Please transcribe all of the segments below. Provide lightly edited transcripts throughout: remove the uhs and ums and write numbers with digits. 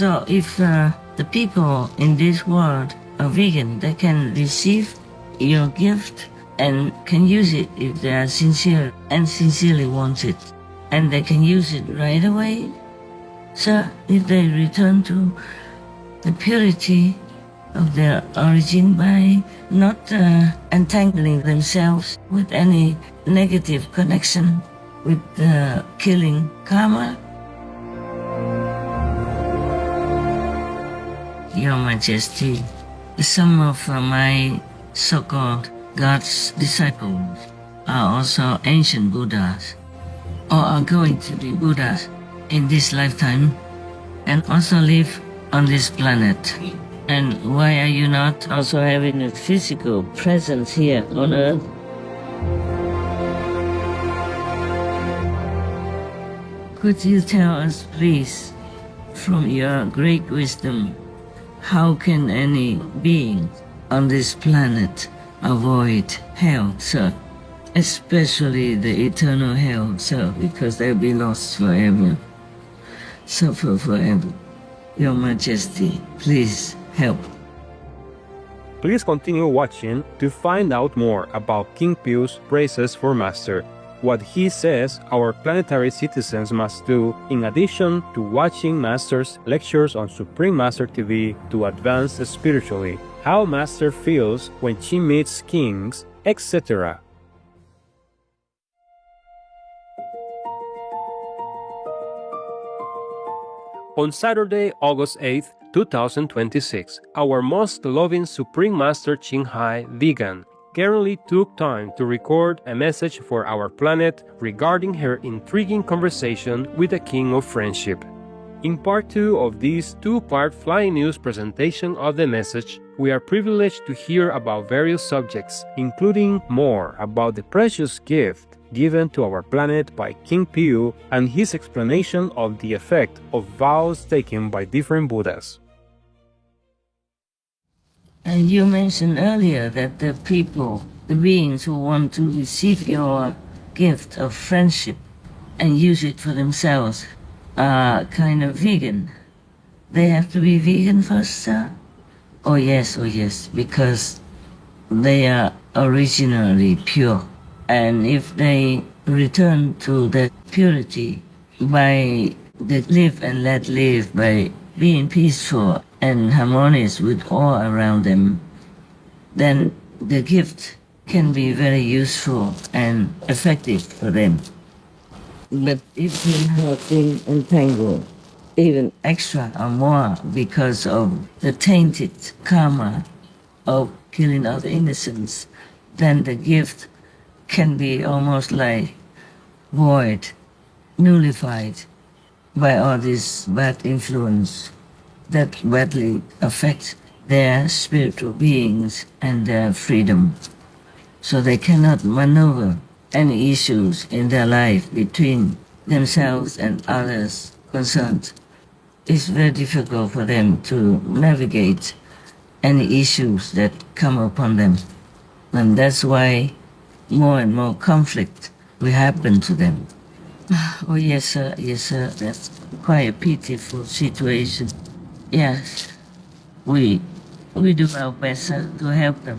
So if the people in this world are vegan, they can receive your gift and can use it if they are sincere and sincerely want it. And they can use it right away. So if they return to the purity of their origin by not entangling themselves with any negative connection with killing karma. Your Majesty, some of my so-called God's disciples are also ancient Buddhas or are going to be Buddhas in this lifetime and also live on this planet. And why are you not also having a physical presence here on Earth? Could you tell us, please, from your great wisdom, how can any being on this planet avoid hell, sir? Especially the eternal hell, sir, because they'll be lost forever, suffer forever. Your Majesty, please help. Please continue watching to find out more about King Piu's praises for Master, what he says our planetary citizens must do in addition to watching Master's lectures on Supreme Master TV to advance spiritually, how Master feels when she meets kings, etc. On Saturday, August 8, 2026, our most loving Supreme Master CHINGHAI Vegan currently took time to record a message for our planet regarding her intriguing conversation with the King of Friendship. In part 2 of this two-part Flying News presentation of the message, we are privileged to hear about various subjects, including more about the precious gift given to our planet by King Piu and his explanation of the effect of vows taken by different Buddhas. And you mentioned earlier that the people, the beings who want to receive your gift of friendship and use it for themselves are kind of vegan. They have to be vegan first, sir? Oh yes, because they are originally pure. And if they return to the purity by the live and let live, by being peaceful and harmonious with all around them, then the gift can be very useful and effective for them. But if they have been entangled, even extra or more because of the tainted karma of killing other innocents, then the gift can be almost like void, nullified by all this bad influence that badly affect their spiritual beings and their freedom. So they cannot maneuver any issues in their life between themselves and others concerned. It's very difficult for them to navigate any issues that come upon them. And that's why more and more conflict will happen to them. Oh yes sir, that's quite a pitiful situation. Yes, we do our best, sir, to help them.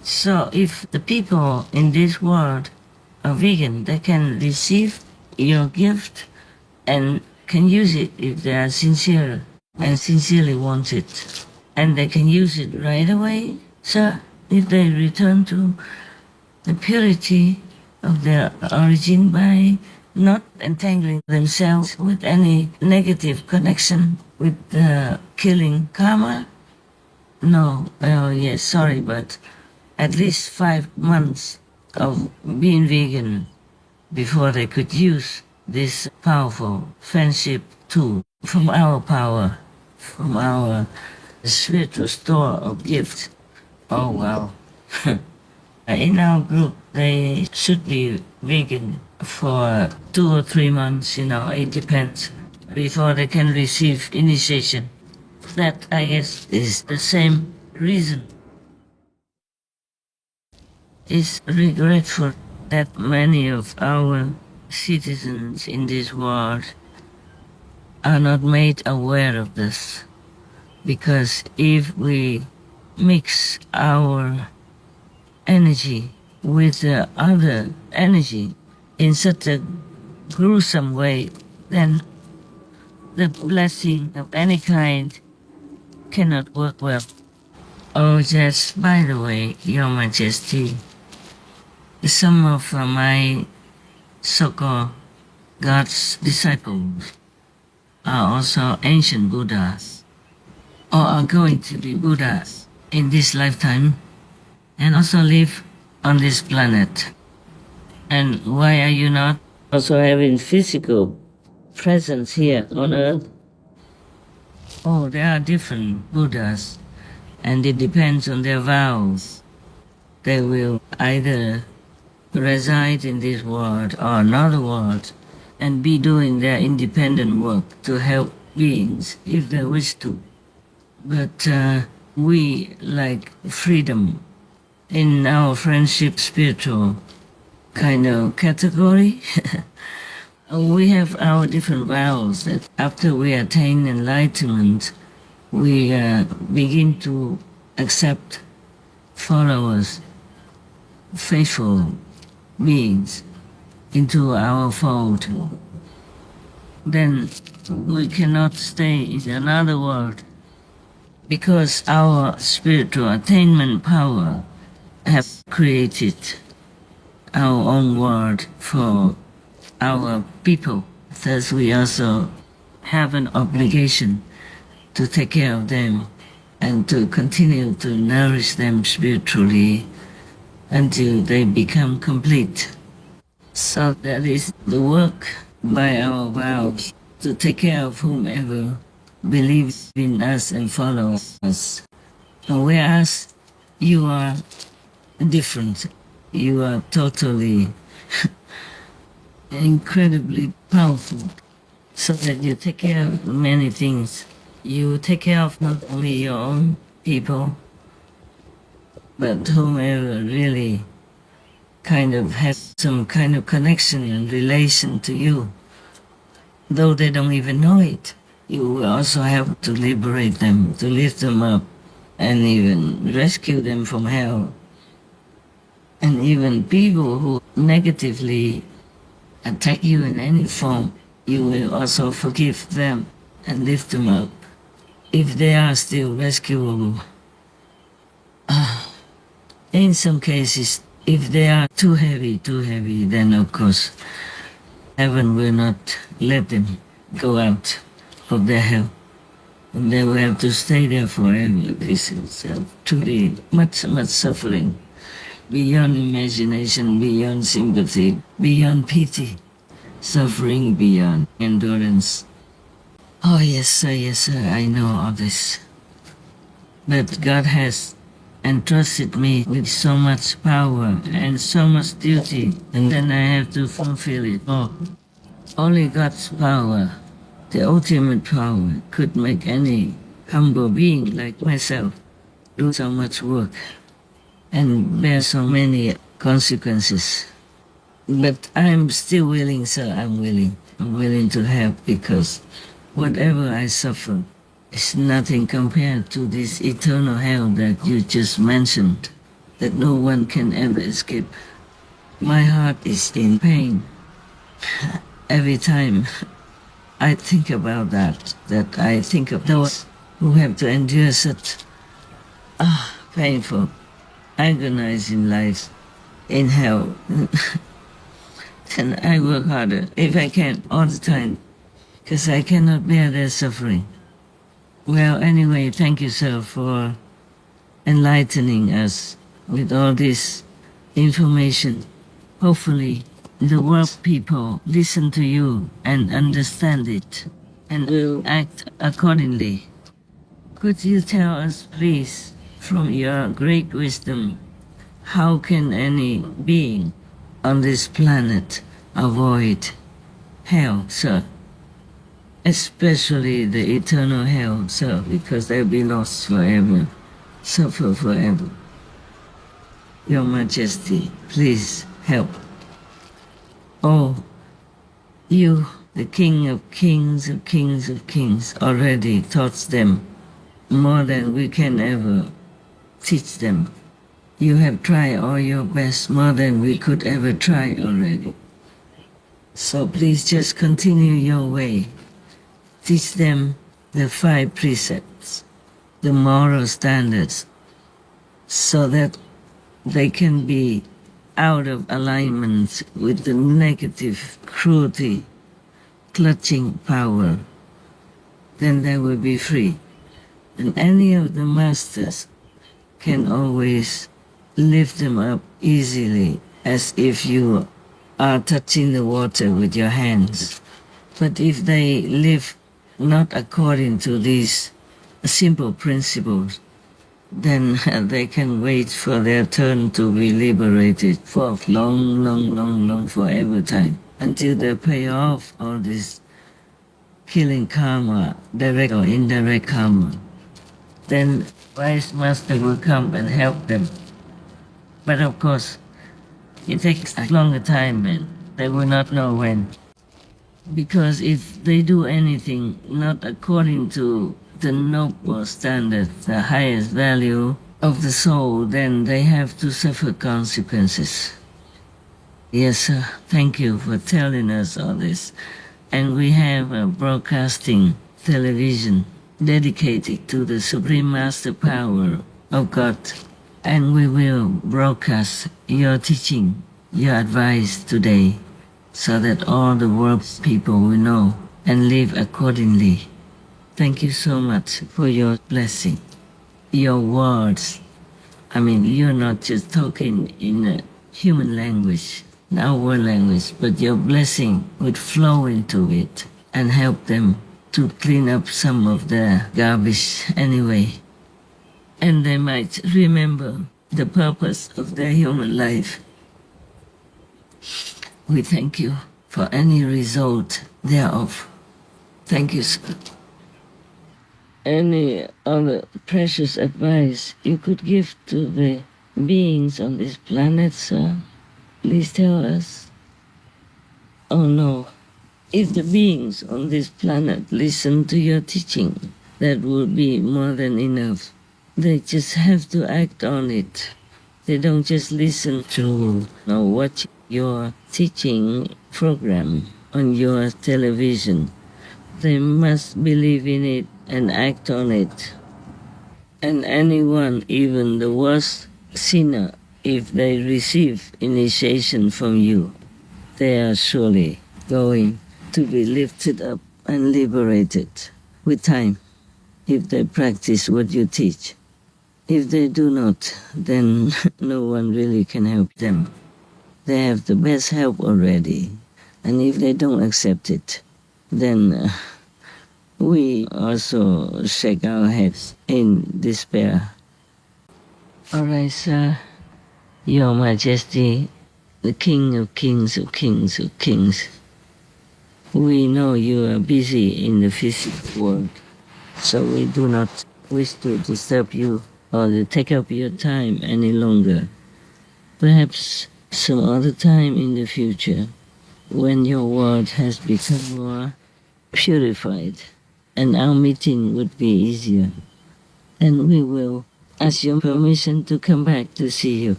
So if the people in this world are vegan, they can receive your gift and can use it if they are sincere and sincerely want it. And they can use it right away, sir, if they return to the purity of their origin by not entangling themselves with any negative connection with killing karma. No, yes, sorry, but at least 5 months of being vegan before they could use this powerful friendship tool from our power, from our spiritual store of gifts. Oh, wow. In our group, they should be vegan for 2 or 3 months, it depends, before they can receive initiation. That, I guess, is the same reason. It's regretful that many of our citizens in this world are not made aware of this. Because if we mix our energy with the other energy in such a gruesome way, then the blessing of any kind cannot work well. Oh, just by the way, Your Majesty, some of my so-called God's disciples are also ancient Buddhas, or are going to be Buddhas in this lifetime, and also live on this planet. And why are you not also having physical presence here on Earth? Oh, there are different Buddhas, and it depends on their vows. They will either reside in this world or another world and be doing their independent work to help beings if they wish to. But we like freedom in our friendship spiritual kind of category. We have our different vows that after we attain enlightenment, we begin to accept followers, faithful beings into our fold. Then we cannot stay in another world because our spiritual attainment power has created our own world for our people. Thus we also have an obligation to take care of them and to continue to nourish them spiritually until they become complete. So that is the work by our vows to take care of whomever believes in us and follows us. Whereas you are different, you are totally incredibly powerful, so that you take care of many things. You take care of not only your own people, but whomever really kind of has some kind of connection and relation to you, though they don't even know it. You will also have to liberate them, to lift them up, and even rescue them from hell. And even people who negatively attack you in any form, you will also forgive them and lift them up, if they are still rescuable. In some cases, if they are too heavy, then of course, heaven will not let them go out of their hell. And they will have to stay there forever. This is truly much suffering, beyond imagination, beyond sympathy, beyond pity, suffering beyond endurance. Oh yes sir, I know all this. But God has entrusted me with so much power and so much duty, and then I have to fulfill it all. Only God's power, the ultimate power, could make any humble being like myself do so much work and bear so many consequences. But I'm still willing, sir, I'm willing to help, because whatever I suffer is nothing compared to this eternal hell that you just mentioned, that no one can ever escape. My heart is in pain every time I think about that I think of those who have to endure such painful, agonizing lives in hell. And I work harder if I can all the time, because I cannot bear their suffering. Well, anyway, thank you, sir, for enlightening us with all this information. Hopefully, the world people listen to you and understand it and will act accordingly. Could you tell us, please, from your great wisdom, how can any being on this planet avoid hell, sir? Especially the eternal hell, sir, because they'll be lost forever, suffer forever. Your Majesty, please help. Oh, you the King of Kings of Kings of Kings already taught them more than we can ever teach them. You have tried all your best, more than we could ever try already. So please just continue your way. Teach them the 5 precepts, the moral standards, so that they can be out of alignment with the negative cruelty, clutching power. Then they will be free. And any of the masters can always lift them up easily, as if you are touching the water with your hands. But if they live not according to these simple principles, then they can wait for their turn to be liberated for long forever time, until they pay off all this killing karma, direct or indirect karma. Then wise master will come and help them. But of course, it takes a longer time and they will not know when. Because if they do anything not according to the noble standard, the highest value of the soul, then they have to suffer consequences. Yes, sir. Thank you for telling us all this. And we have a broadcasting television dedicated to the Supreme Master Power of God. And we will broadcast your teaching, your advice today, so that all the world's people will know and live accordingly. Thank you so much for your blessing, your words. I mean, you're not just talking in a human language, our language, but your blessing would flow into it and help them to clean up some of their garbage anyway. And they might remember the purpose of their human life. We thank you for any result thereof. Thank you, sir. Any other precious advice you could give to the beings on this planet, sir? Please tell us. Oh no, if the beings on this planet listen to your teaching, that would be more than enough. They just have to act on it. They don't just listen to or watch your teaching program on your television. They must believe in it and act on it. And anyone, even the worst sinner, if they receive initiation from you, they are surely going to be lifted up and liberated with time, if they practice what you teach. If they do not, then no one really can help them. They have the best help already. And if they don't accept it, then we also shake our heads in despair. All right, sir. Your Majesty, the King of Kings of Kings of Kings, we know you are busy in the physical world, so we do not wish to disturb you or to take up your time any longer. Perhaps some other time in the future, when your world has become more purified and our meeting would be easier, and we will ask your permission to come back to see you.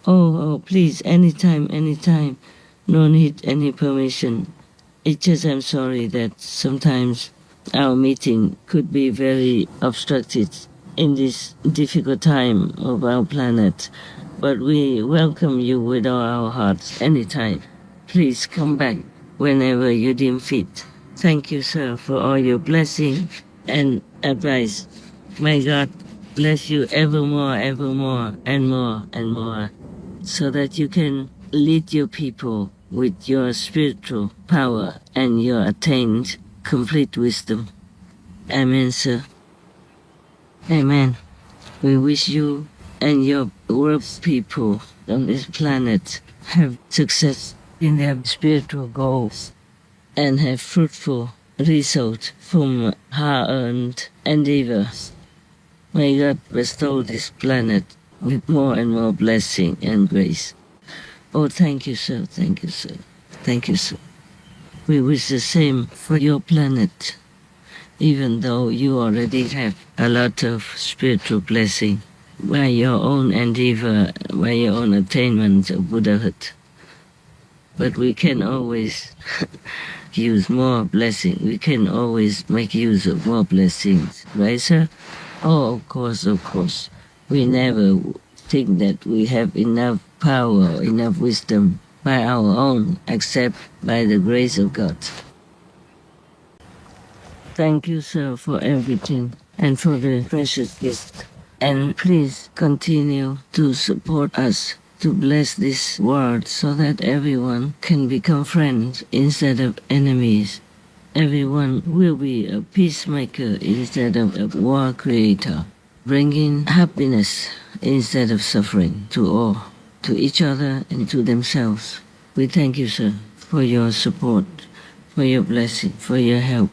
Oh, please, anytime. No need any permission. It's just I'm sorry that sometimes our meeting could be very obstructed in this difficult time of our planet. But we welcome you with all our hearts anytime. Please come back whenever you deem fit. Thank you, sir, for all your blessing and advice. May God bless you evermore, and more, so that you can lead your people with your spiritual power and your attained complete wisdom. Amen, sir. Amen. We wish you and your world's people on this planet have success in their spiritual goals and have fruitful results from hard-earned endeavors. May God bestow this planet with more and more blessing and grace. Oh, thank you, sir. Thank you, sir. Thank you, sir. We wish the same for your planet, even though you already have a lot of spiritual blessing by your own endeavor, by your own attainment of Buddhahood. But we can always use more blessing. We can always make use of more blessings, right, sir? Oh, of course, of course. We never think that we have enough power, enough wisdom by our own, except by the grace of God. Thank you, sir, for everything and for the precious gift. And please continue to support us, to bless this world so that everyone can become friends instead of enemies. Everyone will be a peacemaker instead of a war creator, bringing happiness instead of suffering to all, to each other and to themselves. We thank you, sir, for your support, for your blessing, for your help.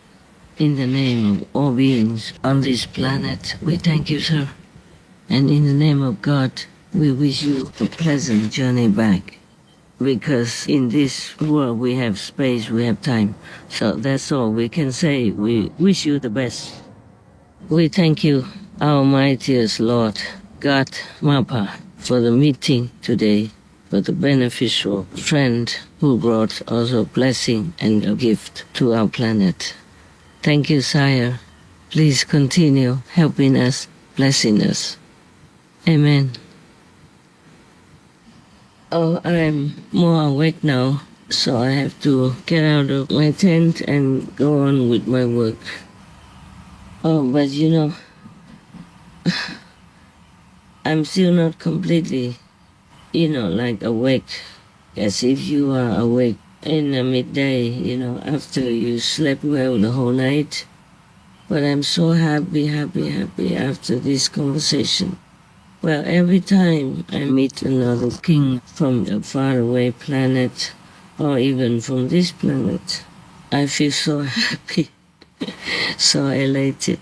In the name of all beings on this planet, we thank you, sir. And in the name of God, we wish you a pleasant journey back. Because in this world we have space, we have time. So that's all we can say. We wish you the best. We thank you, our mightiest Lord, God Mapa, for the meeting today, for the beneficial friend who brought also blessing and a gift to our planet. Thank you, Sire. Please continue helping us, blessing us. Amen. Oh, I'm more awake now, so I have to get out of my tent and go on with my work. Oh, but you know, I'm still not completely, like awake, as if you are awake in the midday, after you slept well the whole night. But I'm so happy after this conversation. Well, every time I meet another king from a faraway planet, or even from this planet, I feel so happy, so elated.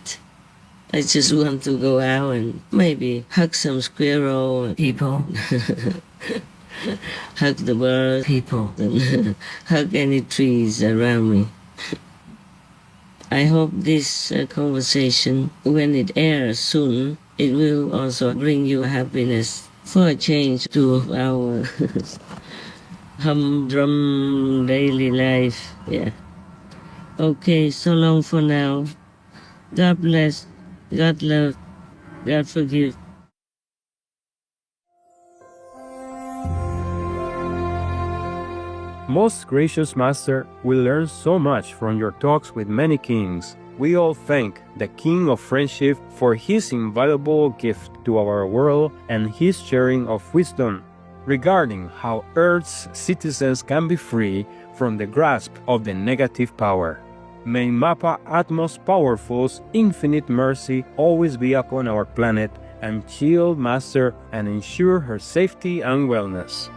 I just want to go out and maybe hug some squirrel people, hug the bird people, and hug any trees around me. I hope this conversation, when it airs soon, it will also bring you happiness for a change to our humdrum daily life. Yeah. Okay, so long for now. God bless, God love, God forgive. Most gracious Master, we learn so much from your talks with many kings. We all thank the King of Friendship for his invaluable gift to our world and his sharing of wisdom regarding how Earth's citizens can be free from the grasp of the negative power. May Mapa Atmos Powerful's infinite mercy always be upon our planet and shield Master and ensure her safety and wellness.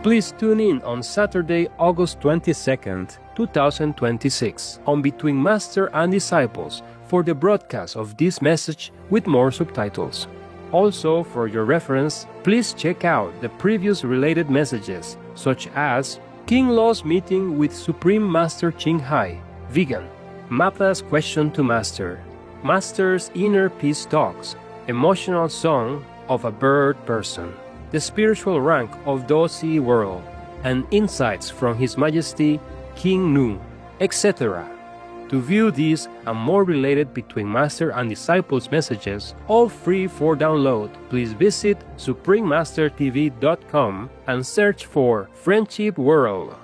Please tune in on Saturday, August 22nd, 2026 on Between Master and Disciples for the broadcast of this message with more subtitles. Also, for your reference, please check out the previous related messages, such as King Law's meeting with Supreme Master CHINGHAI, vegan, Mapa's question to Master, Master's inner peace talks, emotional song of a bird person, the spiritual rank of Dosi world, and insights from His Majesty King Nu, etc. To view these and more related Between Master and Disciples messages, all free for download, please visit suprememastertv.com and search for Friendship World.